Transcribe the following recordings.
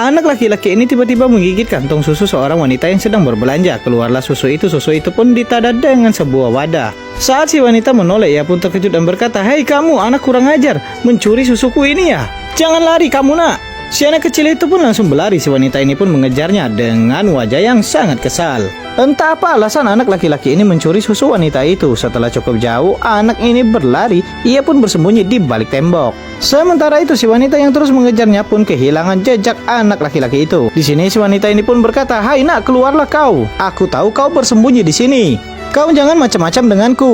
Anak laki-laki ini tiba-tiba menggigit kantong susu seorang wanita yang sedang berbelanja. Keluarlah susu itu pun ditadah dengan sebuah wadah. Saat si wanita menoleh, ia pun terkejut dan berkata, "Hei kamu, anak kurang ajar, mencuri susuku ini ya? Jangan lari kamu nak." Si anak kecil itu pun langsung berlari. Si wanita ini pun mengejarnya dengan wajah yang sangat kesal. Entah apa alasan anak laki-laki ini mencuri susu wanita itu. Setelah cukup jauh, anak ini berlari. Ia pun bersembunyi di balik tembok. Sementara itu si wanita yang terus mengejarnya pun kehilangan jejak anak laki-laki itu. Di sini si wanita ini pun berkata, "Hai nak, keluarlah kau. Aku tahu kau bersembunyi di sini. Kau jangan macam-macam denganku."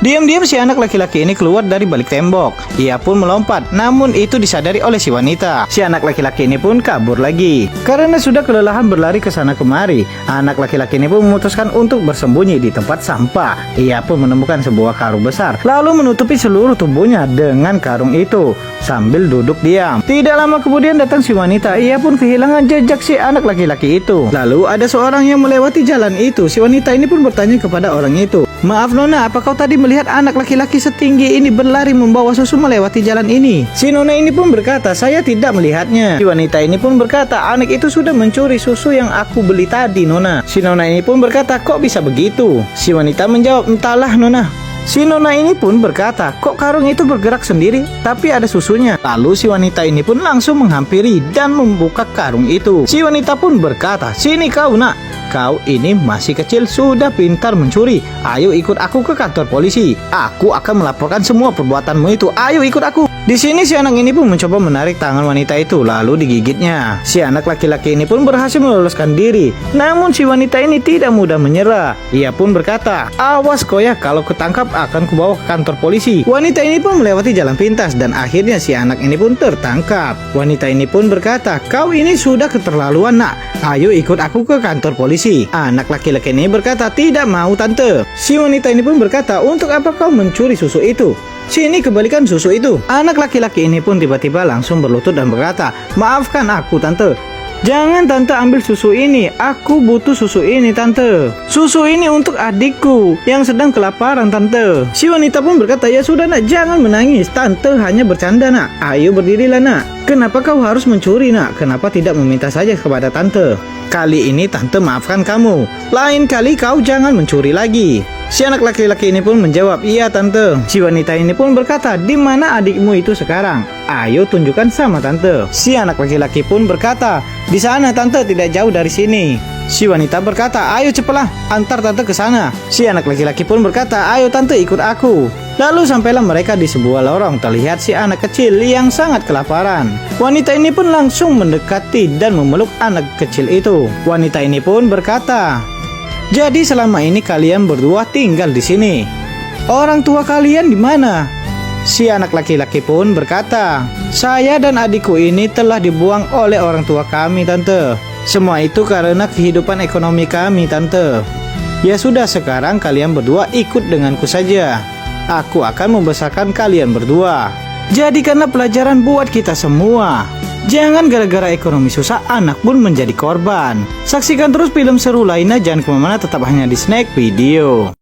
Diam-diam si anak laki-laki ini keluar dari balik tembok. Ia pun melompat, namun itu disadari oleh si wanita. Si anak laki-laki ini pun kabur lagi. Karena sudah kelelahan berlari ke sana kemari, anak laki-laki ini pun memutuskan untuk bersembunyi di tempat sampah. Ia pun menemukan sebuah karung besar, lalu menutupi seluruh tubuhnya dengan karung itu sambil duduk diam. Tidak lama kemudian datang si wanita. Ia pun kehilangan jejak si anak laki-laki itu. Lalu ada seorang yang melewati jalan itu. Si wanita ini pun bertanya kepada orang itu, "Maaf nona, apa kau tadi melihat anak laki-laki setinggi ini berlari membawa susu melewati jalan ini?" Si nona ini pun berkata, "Saya tidak melihatnya." Si wanita ini pun berkata, "Anak itu sudah mencuri susu yang aku beli tadi nona." Si nona ini pun berkata, "Kok bisa begitu?" Si wanita menjawab, "Entahlah nona." Si nona ini pun berkata, "Kok karung itu bergerak sendiri, tapi ada susunya?" Lalu si wanita ini pun langsung menghampiri dan membuka karung itu. Si wanita pun berkata, "Sini kau nak, kau ini masih kecil sudah pintar mencuri. Ayo ikut aku ke kantor polisi. Aku akan melaporkan semua perbuatanmu itu. Ayo ikut aku." Di sini si anak ini pun mencoba menarik tangan wanita itu, lalu digigitnya. Si anak laki-laki ini pun berhasil meloloskan diri. Namun si wanita ini tidak mudah menyerah. Ia pun berkata, "Awas kau ya, kalau ketangkap akan kubawa ke kantor polisi." Wanita ini pun melewati jalan pintas dan akhirnya si anak ini pun tertangkap. Wanita ini pun berkata, "Kau ini sudah keterlaluan nak. Ayo ikut aku ke kantor polisi." Anak laki-laki ini berkata, "Tidak mau tante." Si wanita ini pun berkata, "Untuk apa kau mencuri susu itu? Sini kembalikan susu itu." Anak laki-laki ini pun tiba-tiba langsung berlutut dan berkata, "Maafkan aku tante. Jangan tante ambil susu ini. Aku butuh susu ini tante. Susu ini untuk adikku yang sedang kelaparan tante." Si wanita pun berkata, "Ya sudah nak, jangan menangis. Tante hanya bercanda nak. Ayo berdirilah nak. Kenapa kau harus mencuri nak? Kenapa tidak meminta saja kepada tante? Kali ini tante maafkan kamu. Lain kali kau jangan mencuri lagi." Si anak laki-laki ini pun menjawab, "Iya tante." Si wanita ini pun berkata, "Di mana adikmu itu sekarang? Ayo tunjukkan sama tante." Si anak laki-laki pun berkata, "Di sana tante, tidak jauh dari sini." Si wanita berkata, "Ayo cepatlah, antar tante ke sana." Si anak laki-laki pun berkata, "Ayo tante, ikut aku." Lalu sampailah mereka di sebuah lorong. Terlihat si anak kecil yang sangat kelaparan. Wanita ini pun langsung mendekati dan memeluk anak kecil itu. Wanita ini pun berkata, "Jadi selama ini kalian berdua tinggal di sini. Orang tua kalian di mana?" Si anak laki-laki pun berkata, "Saya dan adikku ini telah dibuang oleh orang tua kami tante. Semua itu karena kehidupan ekonomi kami tante. Ya sudah, sekarang kalian berdua ikut denganku saja. Aku akan membesarkan kalian berdua. Jadikanlah pelajaran buat kita semua. Jangan gara-gara ekonomi susah anak pun menjadi korban." Saksikan terus film seru lainnya, jangan kemana-mana, tetap hanya di Snack Video.